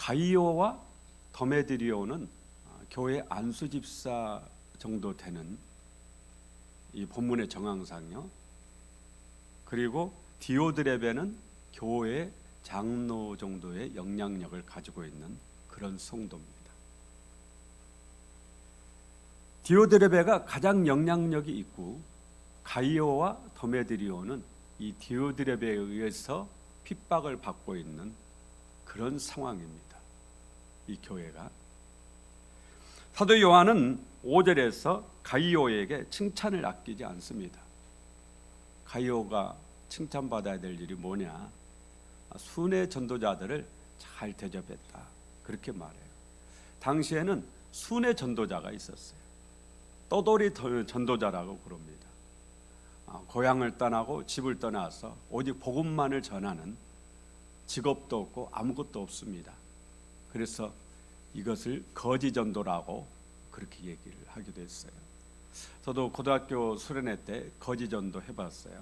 가이오와 더메드리오는 교회 안수집사 정도 되는 이 본문의 정황상요. 그리고 디오드레베는 교회 장로 정도의 영향력을 가지고 있는 그런 성도입니다. 디오드레베가 가장 영향력이 있고 가이오와 더메드리오는 이 디오드레베에 의해서 핍박을 받고 있는 그런 상황입니다. 이 교회가. 사도 요한은 5절에서 가이오에게 칭찬을 아끼지 않습니다. 가이오가 칭찬받아야 될 일이 뭐냐? 순회 전도자들을 잘 대접했다. 그렇게 말해요. 당시에는 순회 전도자가 있었어요. 떠돌이 전도자라고 부릅니다. 고향을 떠나고 집을 떠나서 오직 복음만을 전하는 직업도 없고 아무것도 없습니다. 그래서 이것을 거지 전도라고 그렇게 얘기를 하기도 했어요. 저도 고등학교 수련회 때 거지 전도 해봤어요.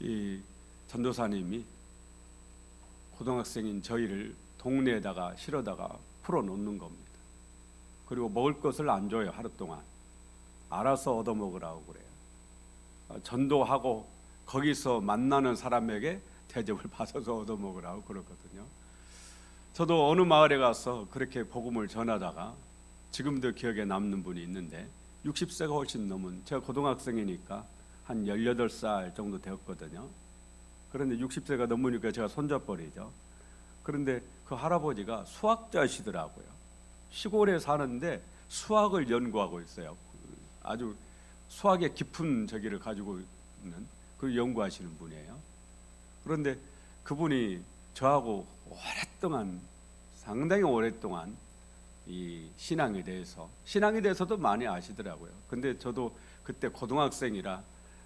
이 전도사님이 고등학생인 저희를 동네에다가 실어다가 풀어놓는 겁니다. 그리고 먹을 것을 안 줘요. 하루 동안 알아서 얻어먹으라고 그래요. 전도하고 거기서 만나는 사람에게 대접을 받아서 얻어먹으라고 그러거든요. 저도 어느 마을에 가서 그렇게 복음을 전하다가 지금도 기억에 남는 분이 있는데 60세가 훨씬 넘은, 제가 고등학생이니까 한 18살 정도 되었거든요. 그런데 60세가 넘으니까 제가 손잡버리죠. 그런데 그 할아버지가 수학자시더라고요. 시골에 사는데 수학을 연구하고 있어요. 아주 수학의 깊은 저기를 가지고 있는 그 연구하시는 분이에요. 그런데 그분이 저하고 오랫동안, 상당히 오랫동안 이 신앙에 대해서도 많이 아시더라고요. 근데 저도 그때 고등학생이라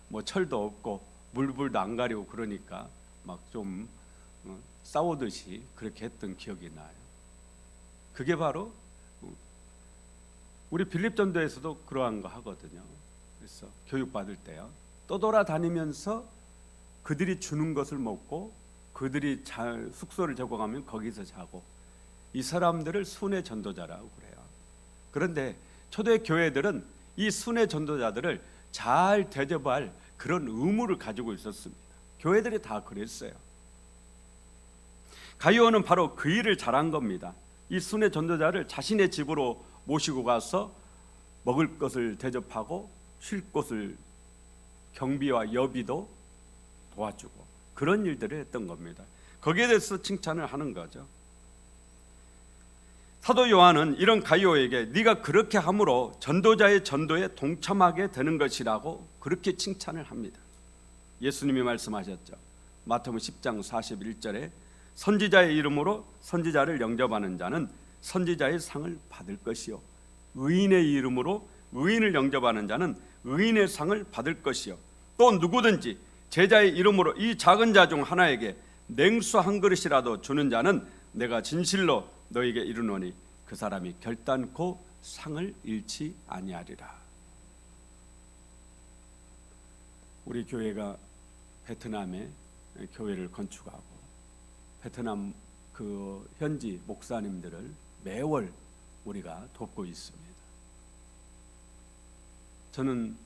뭐 철도 없고 물불도 안 가리고 그러니까 막 좀 싸우듯이 그렇게 했던 기억이 나요. 그게 바로 우리 빌립 전도에서도 그러한 거 하거든요. 그래서 교육받을 때요, 떠돌아다니면서 그들이 주는 것을 먹고 그들이 숙소를 제공하면 거기서 자고, 이 사람들을 순회 전도자라고 그래요. 그런데 초대 교회들은 이 순회 전도자들을 잘 대접할 그런 의무를 가지고 있었습니다. 교회들이 다 그랬어요. 가이오는 바로 그 일을 잘한 겁니다. 이 순회 전도자를 자신의 집으로 모시고 가서 먹을 것을 대접하고 쉴 곳을 경비와 여비도 도와주고 그런 일들을 했던 겁니다. 거기에 대해서 칭찬을 하는 거죠. 사도 요한은 이런 가이오에게 네가 그렇게 함으로 전도자의 전도에 동참하게 되는 것이라고 그렇게 칭찬을 합니다. 예수님이 말씀하셨죠. 마태복음 10장 41절에 선지자의 이름으로 선지자를 영접하는 자는 선지자의 상을 받을 것이요, 의인의 이름으로 의인을 영접하는 자는 의인의 상을 받을 것이요, 또 누구든지 제자의 이름으로 이 작은 자 중 하나에게 냉수 한 그릇이라도 주는 자는 내가 진실로 너에게 이르노니 그 사람이 결단코 상을 잃지 아니하리라. 우리 교회가 베트남에 교회를 건축하고 베트남 그 현지 목사님들을 매월 우리가 돕고 있습니다. 저는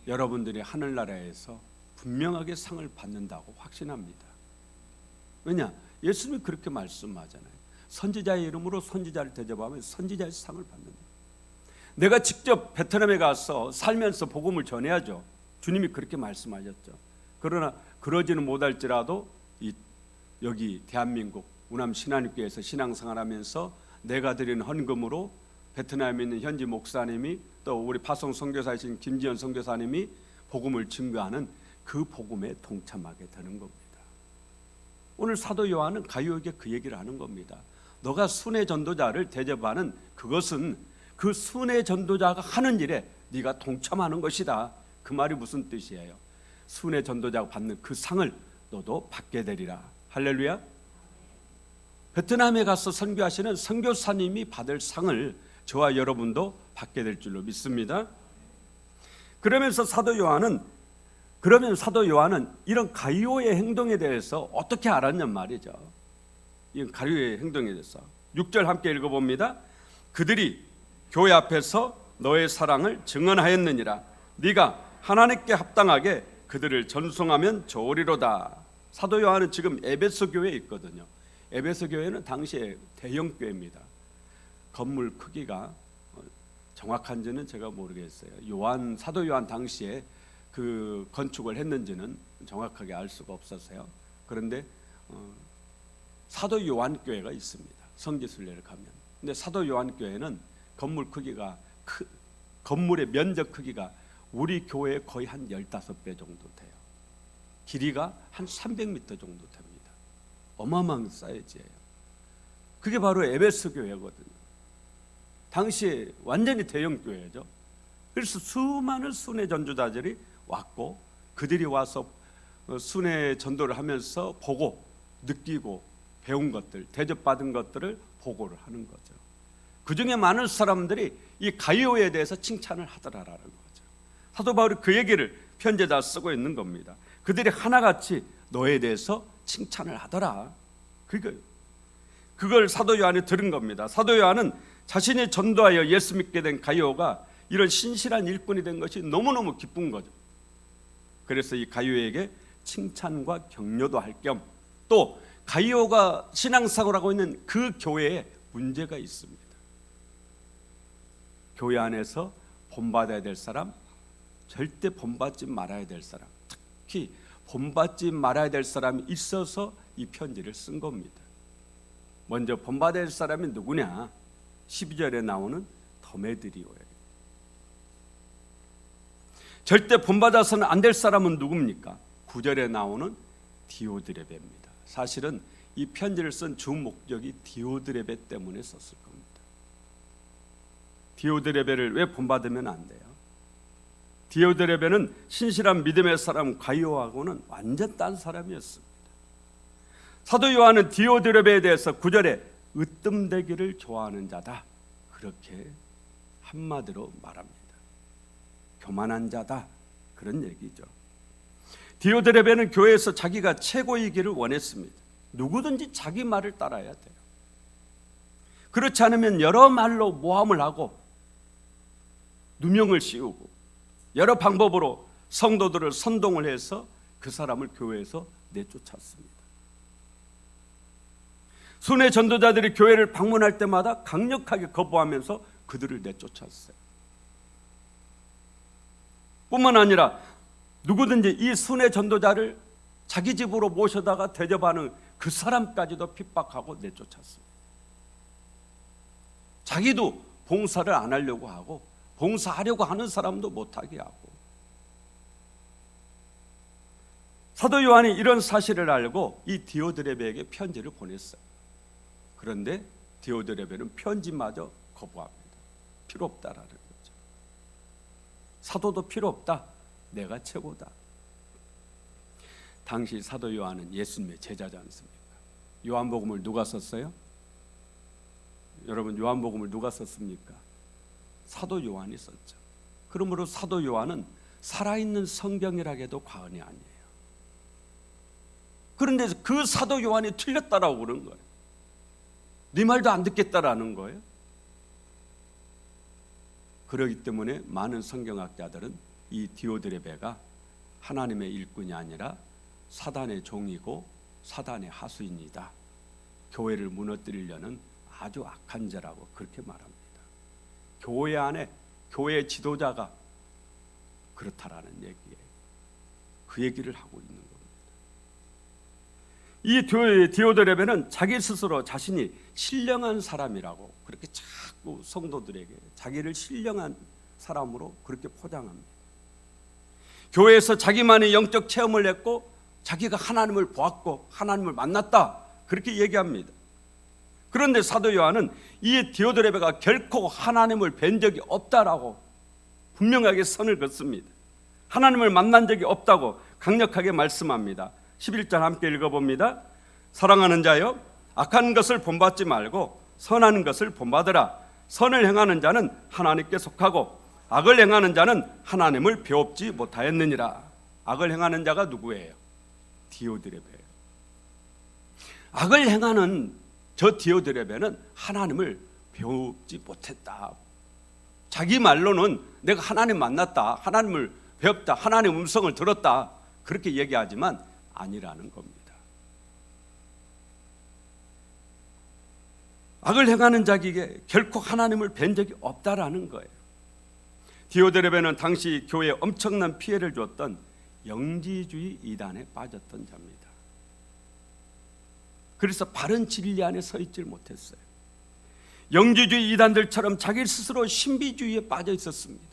여러분들이 하늘나라에서 분명하게 상을 받는다고 확신합니다. 왜냐? 예수님이 그렇게 말씀하잖아요. 선지자의 이름으로 선지자를 대접하면 선지자의 상을 받는다. 내가 직접 베트남에 가서 살면서 복음을 전해야죠. 주님이 그렇게 말씀하셨죠. 그러나 그러지는 못할지라도 여기 대한민국 우남 신한교회에서 신앙생활하면서 내가 드린 헌금으로 베트남에 있는 현지 목사님이 또 우리 파송 선교사이신 김지현 선교사님이 복음을 증거하는 그 복음에 동참하게 되는 겁니다. 오늘 사도 요한은 가이오에게 그 얘기를 하는 겁니다. 너가 순회 전도자를 대접하는 그것은 그 순회 전도자가 하는 일에 네가 동참하는 것이다. 그 말이 무슨 뜻이에요? 순회 전도자가 받는 그 상을 너도 받게 되리라. 할렐루야. 베트남에 가서 선교하시는 선교사님이 받을 상을 저와 여러분도 받게 될 줄로 믿습니다. 그러면서 사도 요한은 이런 가이오의 행동에 대해서 어떻게 알았냔 말이죠. 이건 가룟유다의 행동에 대해서 6절 함께 읽어봅니다. 그들이 교회 앞에서 너의 사랑을 증언하였느니라. 네가 하나님께 합당하게 그들을 전송하면 좋으리로다. 사도 요한은 지금 에베소 교회에 있거든요. 에베소 교회는 당시에 대형 교회입니다. 건물 크기가 정확한지는 제가 모르겠어요. 사도 요한 당시에 그 건축을 했는지는 정확하게 알 수가 없어서요. 그런데 사도 요한 교회가 있습니다. 성지순례를 가면. 근데 사도 요한 교회는 건물 크기가 건물의 면적 크기가 우리 교회의 거의 한 15배 정도 돼요. 길이가 한 300m 정도 됩니다. 어마어마한 사이즈예요. 그게 바로 에베소 교회거든요. 당시에 완전히 대형 교회죠. 그래서 수많은 순회 전도자들이 왔고 그들이 와서 순회 전도를 하면서 보고 느끼고 배운 것들, 대접받은 것들을 보고를 하는 거죠. 그 중에 많은 사람들이 이 가이오에 대해서 칭찬을 하더라라는 거죠. 사도 바울이 그 얘기를 편지에다 쓰고 있는 겁니다. 그들이 하나같이 너에 대해서 칭찬을 하더라. 그걸 사도 요한이 들은 겁니다. 사도 요한은 자신이 전도하여 예수 믿게 된 가이오가 이런 신실한 일꾼이 된 것이 너무너무 기쁜 거죠. 그래서 이 가이오에게 칭찬과 격려도 할 겸 또 가이오가 신앙생활을 하고 있는 그 교회에 문제가 있습니다. 교회 안에서 본받아야 될 사람, 절대 본받지 말아야 될 사람, 특히 본받지 말아야 될 사람이 있어서 이 편지를 쓴 겁니다. 먼저 본받아야 될 사람이 누구냐? 12절에 나오는 더메드리오예요. 절대 본받아서는 안 될 사람은 누굽니까? 9절에 나오는 디오드레베입니다. 사실은 이 편지를 쓴 주 목적이 디오드레베 때문에 썼을 겁니다. 디오드레베를 왜 본받으면 안 돼요? 디오드레베는 신실한 믿음의 사람 가이오하고는 완전 딴 사람이었습니다. 사도 요한은 디오드레베에 대해서 9절에 으뜸되기를 좋아하는 자다, 그렇게 한마디로 말합니다. 교만한 자다, 그런 얘기죠. 디오드레베는 교회에서 자기가 최고이기를 원했습니다. 누구든지 자기 말을 따라야 돼요. 그렇지 않으면 여러 말로 모함을 하고 누명을 씌우고 여러 방법으로 성도들을 선동을 해서 그 사람을 교회에서 내쫓았습니다. 순회 전도자들이 교회를 방문할 때마다 강력하게 거부하면서 그들을 내쫓았어요. 뿐만 아니라 누구든지 이 순회 전도자를 자기 집으로 모셔다가 대접하는 그 사람까지도 핍박하고 내쫓았습니다. 자기도 봉사를 안 하려고 하고 봉사하려고 하는 사람도 못하게 하고. 사도 요한이 이런 사실을 알고 이 디오드레베에게 편지를 보냈어요. 그런데 디오드레베는 편지마저 거부합니다. 필요 없다라는 거죠. 사도도 필요 없다. 내가 최고다. 당시 사도 요한은 예수님의 제자지 않습니까? 요한복음을 누가 썼어요? 여러분, 요한복음을 누가 썼습니까? 사도 요한이 썼죠. 그러므로 사도 요한은 살아있는 성경이라 해도 과언이 아니에요. 그런데 그 사도 요한이 틀렸다라고 그러는 거예요. 네 말도 안 듣겠다라는 거예요. 그렇기 때문에 많은 성경학자들은 이 디오드레베가 하나님의 일꾼이 아니라 사단의 종이고 사단의 하수인이다. 교회를 무너뜨리려는 아주 악한 자라고 그렇게 말합니다. 교회 안에 교회 지도자가 그렇다라는 얘기예요. 그 얘기를 하고 있는 겁니다. 이 디오드레베는 자기 스스로 자신이 신령한 사람이라고 그렇게 자꾸 성도들에게 자기를 신령한 사람으로 그렇게 포장합니다. 교회에서 자기만의 영적 체험을 했고 자기가 하나님을 보았고 하나님을 만났다, 그렇게 얘기합니다. 그런데 사도 요한은 이 디오드레베가 결코 하나님을 뵌 적이 없다라고 분명하게 선을 긋습니다. 하나님을 만난 적이 없다고 강력하게 말씀합니다. 11절 함께 읽어봅니다. 사랑하는 자여, 악한 것을 본받지 말고 선한 것을 본받으라. 선을 행하는 자는 하나님께 속하고 악을 행하는 자는 하나님을 배웁지 못하였느니라. 악을 행하는 자가 누구예요? 디오드레베예요. 악을 행하는 저 디오드레베는 하나님을 배우지 못했다. 자기 말로는 내가 하나님 만났다, 하나님을 배웠다, 하나님의 음성을 들었다, 그렇게 얘기하지만 아니라는 겁니다. 악을 행하는 자에게 결코 하나님을 뵌 적이 없다라는 거예요. 디오드레베는 당시 교회에 엄청난 피해를 줬던 영지주의 이단에 빠졌던 자입니다. 그래서 바른 진리 안에 서 있질 못했어요. 영지주의 이단들처럼 자기 스스로 신비주의에 빠져 있었습니다.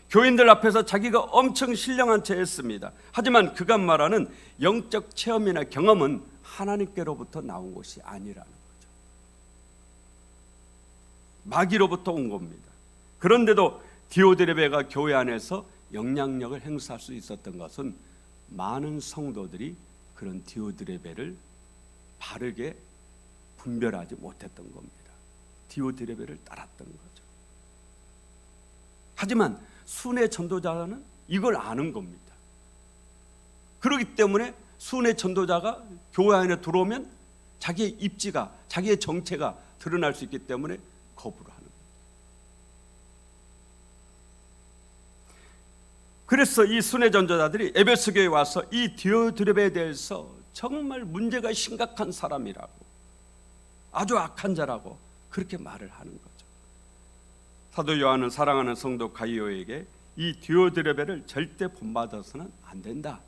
교인들 앞에서 자기가 엄청 신령한 채 했습니다. 하지만 그가 말하는 영적 체험이나 경험은 하나님께로부터 나온 것이 아니라는 거죠. 마귀로부터 온 겁니다. 그런데도 디오드레베가 교회 안에서 영향력을 행사할 수 있었던 것은 많은 성도들이 그런 디오드레베를 바르게 분별하지 못했던 겁니다. 디오드레베를 따랐던 거죠. 하지만 순회 전도자는 이걸 아는 겁니다. 그렇기 때문에 순회 전도자가 교회 안에 들어오면 자기의 입지가, 자기의 정체가 드러날 수 있기 때문에 거부를 하는 거예요. 그래서 이 순회 전도자들이 에베소 교회에 와서 이 디오드레베에 대해서 정말 문제가 심각한 사람이라고, 아주 악한 자라고 그렇게 말을 하는 거죠. 사도 요한은 사랑하는 성도 가이오에게 이 디오드레베를 절대 본받아서는 안 된다,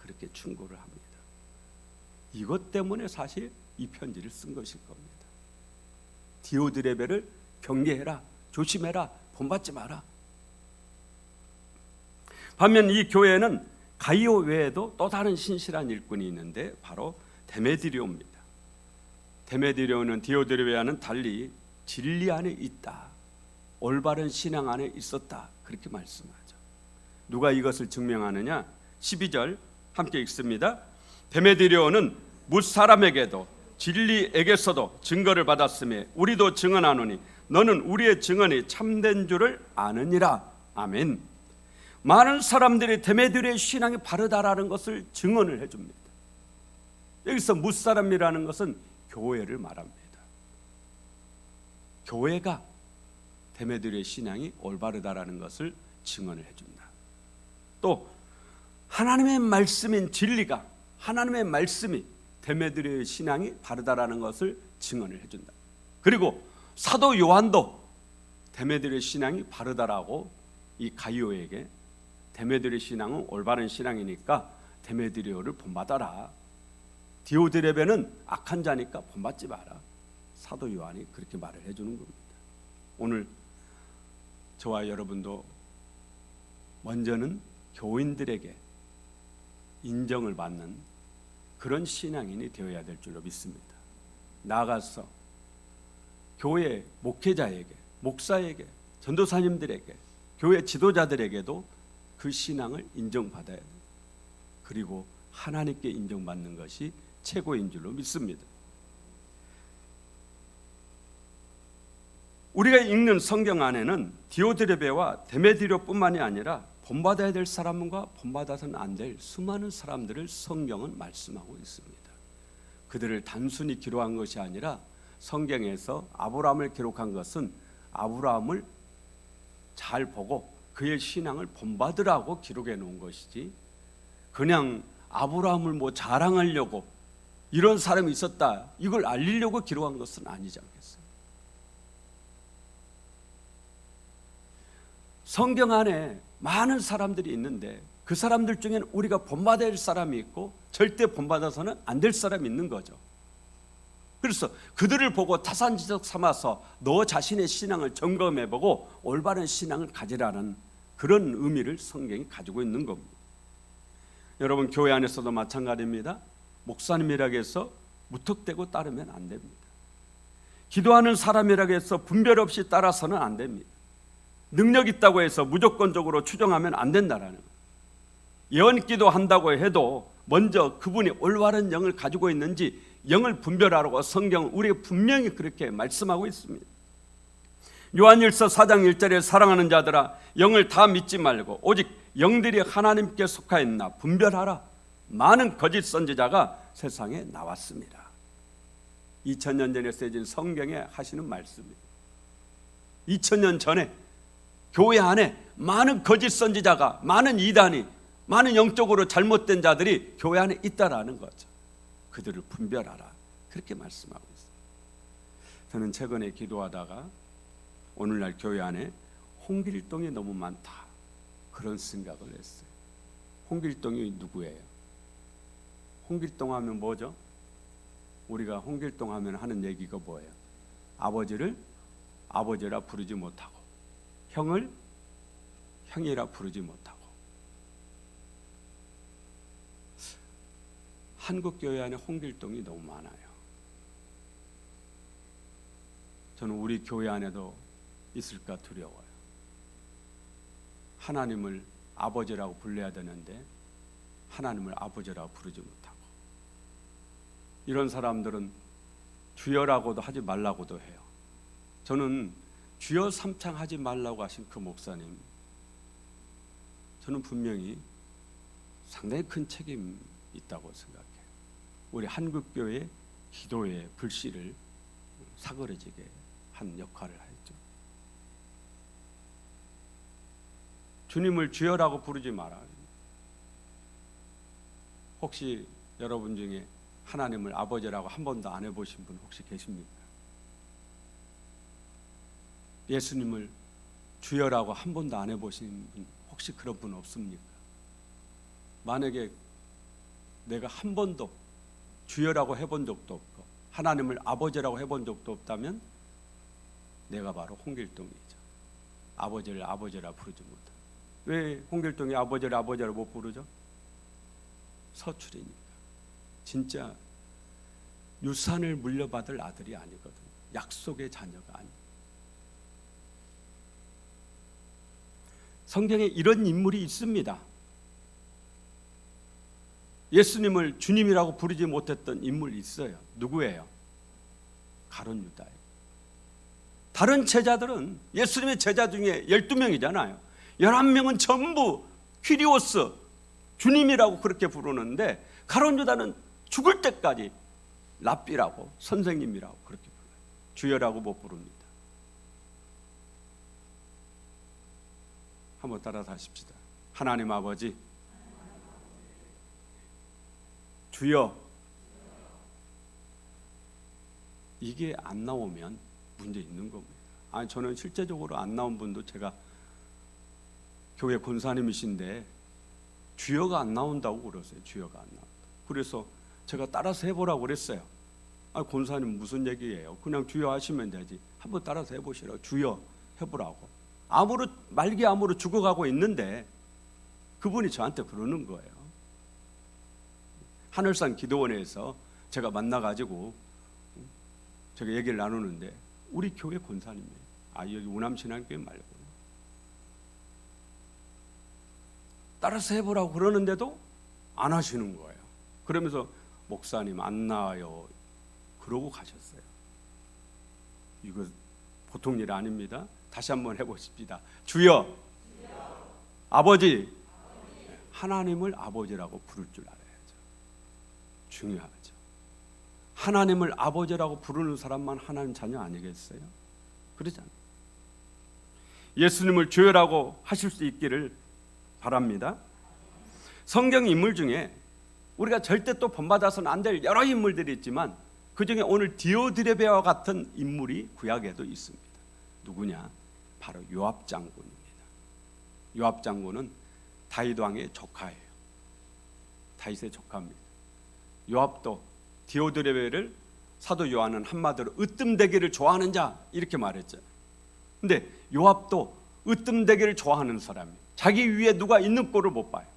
그렇게 충고를 합니다. 이것 때문에 사실 이 편지를 쓴 것일 겁니다. 디오드레베를 경계해라, 조심해라, 본받지 마라. 반면 이 교회에는 가이오 외에도 또 다른 신실한 일꾼이 있는데 바로 데메드리오입니다. 데메드리오는 디오드레베와는 달리 진리 안에 있다, 올바른 신앙 안에 있었다, 그렇게 말씀하죠. 누가 이것을 증명하느냐? 12절 함께 읽습니다. 데메드리오는 무사람에게도 진리에게서도 증거를 받았으며 우리도 증언하노니 너는 우리의 증언이 참된 줄을 아느니라. 아멘. 많은 사람들이 데메드리오의 신앙이 바르다라는 것을 증언을 해줍니다. 여기서 무사람이라는 것은 교회를 말합니다. 교회가 데메드리오의 신앙이 올바르다라는 것을 증언을 해준다. 또 하나님의 말씀인 진리가, 하나님의 말씀이 데메드리오의 신앙이 바르다라는 것을 증언을 해준다. 그리고 사도 요한도 데메드리오의 신앙이 바르다라고 이 가이오에게, 데메드리오의 신앙은 올바른 신앙이니까 데메드리오를 본받아라, 디오드레베는 악한 자니까 본받지 마라, 사도 요한이 그렇게 말을 해주는 겁니다. 오늘 저와 여러분도 먼저는 교인들에게 인정을 받는 그런 신앙인이 되어야 될 줄로 믿습니다. 나아가서 교회 목회자에게, 목사에게, 전도사님들에게, 교회 지도자들에게도 그 신앙을 인정받아야 돼요. 그리고 하나님께 인정받는 것이 최고인 줄로 믿습니다. 우리가 읽는 성경 안에는 디오드레베와 데메드리오뿐만이 아니라 본받아야 될 사람과 본받아서는 안 될 수많은 사람들을 성경은 말씀하고 있습니다. 그들을 단순히 기록한 것이 아니라 성경에서 아브라함을 기록한 것은 아브라함을 잘 보고 그의 신앙을 본받으라고 기록해 놓은 것이지, 그냥 아브라함을 뭐 자랑하려고 이런 사람이 있었다, 이걸 알리려고 기록한 것은 아니지 않겠어요? 성경 안에 많은 사람들이 있는데 그 사람들 중에는 우리가 본받아야 할 사람이 있고 절대 본받아서는 안 될 사람이 있는 거죠. 그래서 그들을 보고 타산지석 삼아서 너 자신의 신앙을 점검해보고 올바른 신앙을 가지라는 그런 의미를 성경이 가지고 있는 겁니다. 여러분, 교회 안에서도 마찬가지입니다. 목사님이라고 해서 무턱대고 따르면 안 됩니다. 기도하는 사람이라고 해서 분별 없이 따라서는 안 됩니다. 능력 있다고 해서 무조건적으로 추정하면 안 된다라는 거예요. 예언기도 한다고 해도 먼저 그분이 올바른 영을 가지고 있는지 영을 분별하라고 성경은 우리에게 분명히 그렇게 말씀하고 있습니다. 요한일서 4장 1절에 사랑하는 자들아 영을 다 믿지 말고 오직 영들이 하나님께 속하였나 분별하라. 많은 거짓 선지자가 세상에 나왔습니다. 2000년 전에 쓰여진 성경에 하시는 말씀이에요. 2000년 전에 교회 안에 많은 거짓 선지자가, 많은 이단이, 많은 영적으로 잘못된 자들이 교회 안에 있다라는 거죠. 그들을 분별하라, 그렇게 말씀하고 있어요. 저는 최근에 기도하다가 오늘날 교회 안에 홍길동이 너무 많다, 그런 생각을 했어요. 홍길동이 누구예요? 홍길동 하면 뭐죠? 우리가 홍길동 하면 하는 얘기가 뭐예요? 아버지를 아버지라 부르지 못하고, 형을 형이라 부르지 못하고. 한국 교회 안에 홍길동이 너무 많아요. 저는 우리 교회 안에도 있을까 두려워요. 하나님을 아버지라고 불러야 되는데 하나님을 아버지라고 부르지 못하고, 이런 사람들은 주여라고도 하지 말라고도 해요. 저는 주여 삼창 하지 말라고 하신 그 목사님, 저는 분명히 상당히 큰 책임이 있다고 생각해요. 우리 한국교회 기도의 불씨를 사그러지게 한 역할을 했죠. 주님을 주여라고 부르지 마라. 혹시 여러분 중에 하나님을 아버지라고 한 번도 안 해보신 분 혹시 계십니까? 예수님을 주여라고 한 번도 안 해보신 분 혹시 그런 분 없습니까? 만약에 내가 한 번도 주여라고 해본 적도 없고 하나님을 아버지라고 해본 적도 없다면 내가 바로 홍길동이죠. 아버지를 아버지라 부르지 못해. 왜 홍길동이 아버지를 아버지라 못 부르죠? 서출이니까. 진짜 유산을 물려받을 아들이 아니거든. 약속의 자녀가 아니에요. 성경에 이런 인물이 있습니다. 예수님을 주님이라고 부르지 못했던 인물이 있어요. 누구예요? 가룟 유다예요. 다른 제자들은, 예수님의 제자 중에 12명이잖아요. 11명은 전부 퀴리오스, 주님이라고 그렇게 부르는데 가룟 유다는 죽을 때까지 랍비라고, 선생님이라고 그렇게 불러요. 주여라고 못 부릅니다. 한번 따라서 하십시다. 하나님 아버지, 주여. 이게 안 나오면 문제 있는 겁니다. 아니, 저는 실제적으로 안 나온 분도, 제가 교회 권사님이신데 주여가 안 나온다고 그러세요. 주여가 안 나온다. 그래서 제가 따라서 해보라고 그랬어요. 아, 권사님 무슨 얘기예요? 그냥 주여 하시면 되지. 한번 따라서 해보시라고. 주여 해보라고. 말기암으로 죽어가고 있는데 그분이 저한테 그러는 거예요. 하늘산 기도원에서 제가 만나가지고 제가 얘기를 나누는데 우리 교회 권사님이에요. 여기 우남신앙교회 말고. 따라서 해보라고 그러는데도 안 하시는 거예요. 그러면서 목사님 안 나와요, 그러고 가셨어요. 이거 보통 일 아닙니다. 다시 한번 해보십시다. 주여, 아버지. 하나님을 아버지라고 부를 줄 알아야죠. 중요하죠. 하나님을 아버지라고 부르는 사람만 하나님 자녀 아니겠어요? 그러잖아요. 예수님을 주여라고 하실 수 있기를 바랍니다. 성경 인물 중에 우리가 절대 또 본받아서는 안 될 여러 인물들이 있지만 그 중에 오늘 디오드레베와 같은 인물이 구약에도 있습니다. 누구냐? 바로 요압 장군입니다. 요압 장군은 다윗 왕의 조카예요. 다윗의 조카입니다. 요압도 디오드레베를 사도 요한은 한마디로 으뜸되기를 좋아하는 자, 이렇게 말했죠. 근데 요압도 으뜸되기를 좋아하는 사람이에요. 자기 위에 누가 있는 꼴을 못 봐요.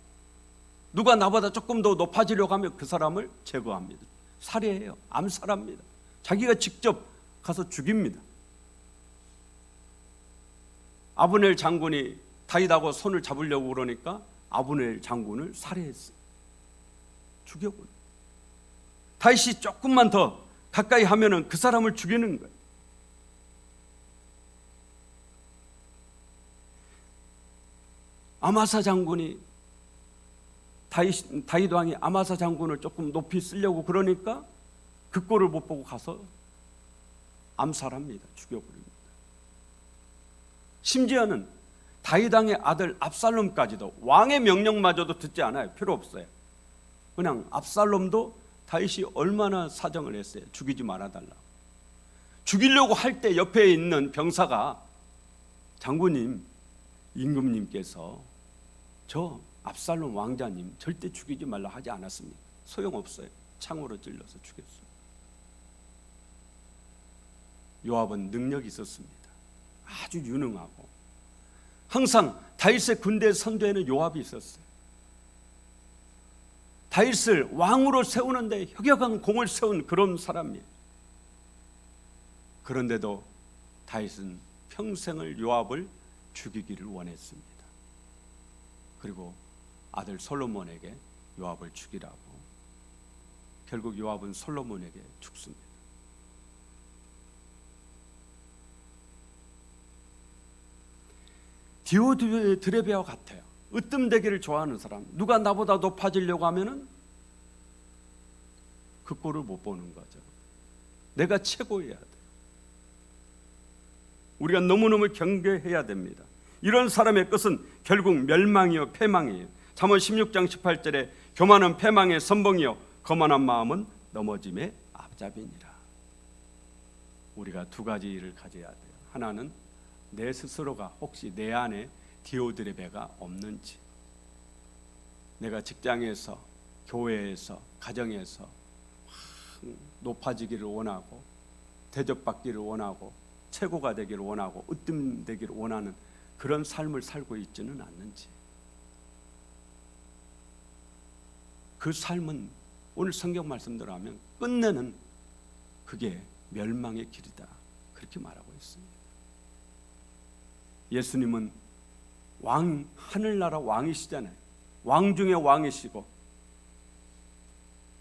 누가 나보다 조금 더 높아지려고 하면 그 사람을 제거합니다. 살해해요. 암살합니다. 자기가 직접 가서 죽입니다. 아브넬 장군이 다윗하고 손을 잡으려고 그러니까 아브넬 장군을 살해했어요. 죽여버려요. 다윗이 조금만 더 가까이 하면은 그 사람을 죽이는 거예요. 아마사 장군이 다윗 왕이 아마사 장군을 조금 높이 쓰려고 그러니까 그 꼴을 못 보고 가서 암살합니다. 죽여버립니다. 심지어는 다윗 왕의 아들 압살롬까지도 왕의 명령마저도 듣지 않아요. 필요 없어요. 그냥 압살롬도 다윗이 얼마나 사정을 했어요. 죽이지 말아달라고. 죽이려고 할 때 옆에 있는 병사가 장군님, 임금님께서 저 압살롬 왕자님 절대 죽이지 말라 하지 않았습니까? 소용없어요. 창으로 찔러서 죽였어요. 요압은 능력이 있었습니다. 아주 유능하고 항상 다윗의 군대 선두에는 요압이 있었어요. 다윗을 왕으로 세우는데 혁혁한 공을 세운 그런 사람이에요. 그런데도 다윗은 평생을 요압을 죽이기를 원했습니다. 그리고 아들 솔로몬에게 요압을 죽이라고. 결국 요압은 솔로몬에게 죽습니다. 디오드레베와 같아요. 으뜸되기를 좋아하는 사람. 누가 나보다 높아지려고 하면은 그 꼴을 못 보는 거죠. 내가 최고여야 돼. 우리가 너무너무 경계해야 됩니다. 이런 사람의 끝은 결국 멸망이요 패망이에요. 잠언 16장 18절에 교만은 패망의 선봉이요 거만한 마음은 넘어짐의 앞잡이니라. 우리가 두 가지를 가져야 돼요. 하나는 내 스스로가 혹시 내 안에 디오드레베가 없는지, 내가 직장에서, 교회에서, 가정에서 높아지기를 원하고 대접받기를 원하고 최고가 되기를 원하고 으뜸되기를 원하는 그런 삶을 살고 있지는 않는지, 그 삶은 오늘 성경 말씀대로 하면 끝내는 그게 멸망의 길이다, 그렇게 말하고 있습니다. 예수님은 왕, 하늘나라 왕이시잖아요. 왕 중에 왕이시고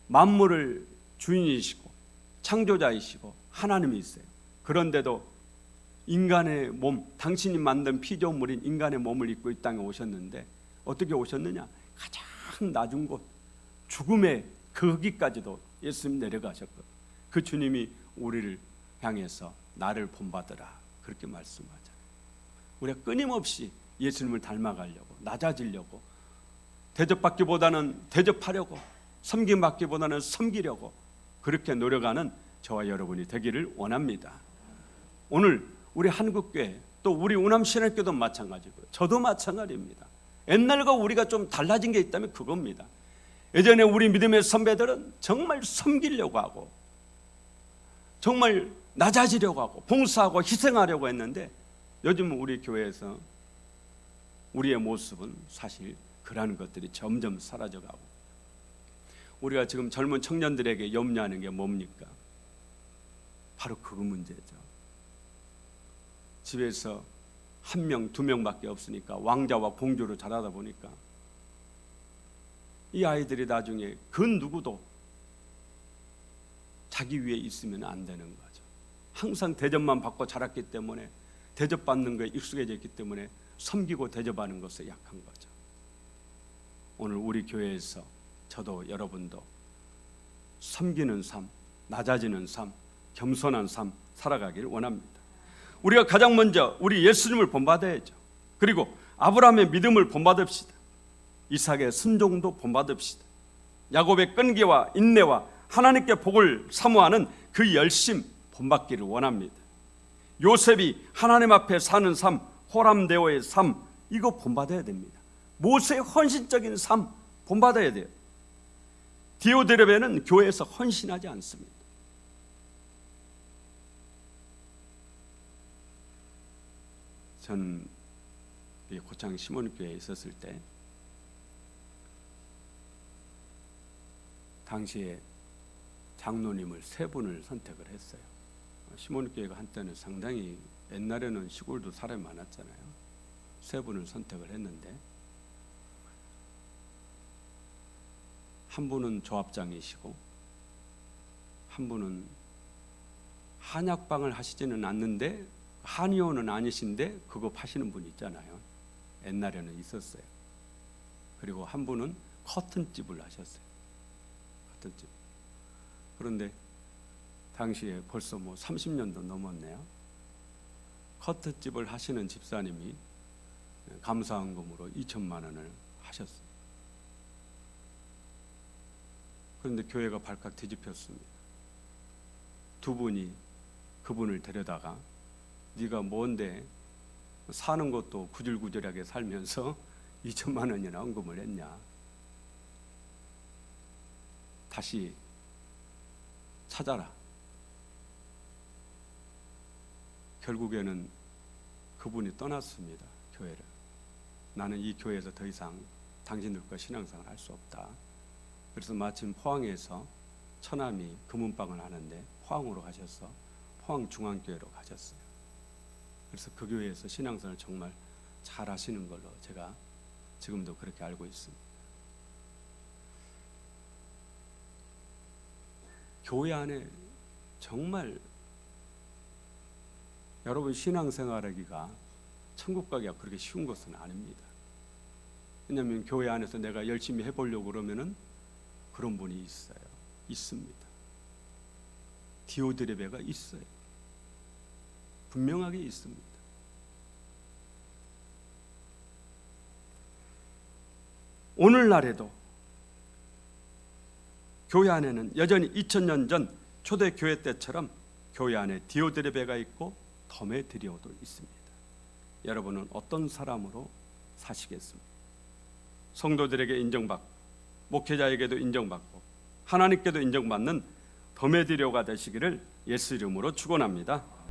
만물을 주인이시고 창조자이시고 하나님이세요. 그런데도 인간의 몸, 당신이 만든 피조물인 인간의 몸을 입고 이 땅에 오셨는데 어떻게 오셨느냐? 가장 낮은 곳, 죽음의 거기까지도 예수님 내려가셨거든요. 그 주님이 우리를 향해서 나를 본받으라 그렇게 말씀하잖아요. 우리가 끊임없이 예수님을 닮아가려고, 낮아지려고, 대접받기보다는 대접하려고, 섬김받기보다는 섬기려고 그렇게 노력하는 저와 여러분이 되기를 원합니다. 오늘 우리 한국교회, 또 우리 우남신학교도 마찬가지고요. 저도 마찬가지입니다. 옛날과 우리가 좀 달라진 게 있다면 그겁니다. 예전에 우리 믿음의 선배들은 정말 섬기려고 하고 정말 낮아지려고 하고 봉사하고 희생하려고 했는데 요즘 우리 교회에서 우리의 모습은 사실 그러한 것들이 점점 사라져가고, 우리가 지금 젊은 청년들에게 염려하는 게 뭡니까? 바로 그 문제죠. 집에서 한 명, 두 명밖에 없으니까 왕자와 공주로 자라다 보니까 이 아이들이 나중에 그 누구도 자기 위에 있으면 안 되는 거죠. 항상 대접만 받고 자랐기 때문에, 대접받는 거에 익숙해져 있기 때문에 섬기고 대접하는 것에 약한 거죠. 오늘 우리 교회에서 저도 여러분도 섬기는 삶, 낮아지는 삶, 겸손한 삶 살아가기를 원합니다. 우리가 가장 먼저 우리 예수님을 본받아야죠. 그리고 아브라함의 믿음을 본받읍시다. 이삭의 순종도 본받읍시다. 야곱의 끈기와 인내와 하나님께 복을 사모하는 그 열심 본받기를 원합니다. 요셉이 하나님 앞에 사는 삶, 호람대오의 삶, 이거 본받아야 됩니다. 모세의 헌신적인 삶 본받아야 돼요. 디오드레베는 교회에서 헌신하지 않습니다. 전 고창 시몬교회에 있었을 때 당시에 장로님을 세 분을 선택을 했어요. 시몬교회가 한때는 상당히, 옛날에는 시골도 사람이 많았잖아요. 세 분을 선택을 했는데 한 분은 조합장이시고 한 분은 한약방을 하시지는 않는데 한의원은 아니신데 그거 파시는 분 있잖아요. 옛날에는 있었어요. 그리고 한 분은 커튼집을 하셨어요. 커튼집. 그런데 당시에 벌써 뭐 30년도 넘었네요. 커트집을 하시는 집사님이 감사헌금으로 2천만 원을 하셨어요. 그런데 교회가 발칵 뒤집혔습니다. 두 분이 그분을 데려다가 네가 뭔데 사는 것도 구질구질하게 살면서 2천만 원이나 헌금을 했냐. 다시 찾아라. 결국에는 그분이 떠났습니다. 교회를. 나는 이 교회에서 더 이상 당신들과 신앙생활 할 수 없다. 그래서 마침 포항에서 처남이 금은방을 하는데 포항으로 가셔서 포항중앙교회로 가셨어요. 그래서 그 교회에서 신앙생활을 정말 잘 하시는 걸로 제가 지금도 그렇게 알고 있습니다. 교회 안에 정말 여러분 신앙생활하기가 천국 가기가 그렇게 쉬운 것은 아닙니다. 왜냐하면 교회 안에서 내가 열심히 해보려고 그러면은 그런 분이 있어요. 있습니다. 디오드레베가 있어요. 분명하게 있습니다. 오늘날에도 교회 안에는 여전히 2000년 전 초대교회 때처럼 교회 안에 디오드레베가 있고 더메드리오도 있습니다. 여러분은 어떤 사람으로 사시겠습니까? 성도들에게 인정받고 목회자에게도 인정받고 하나님께도 인정받는 더메드리오가 되시기를 예수 이름으로 축원합니다.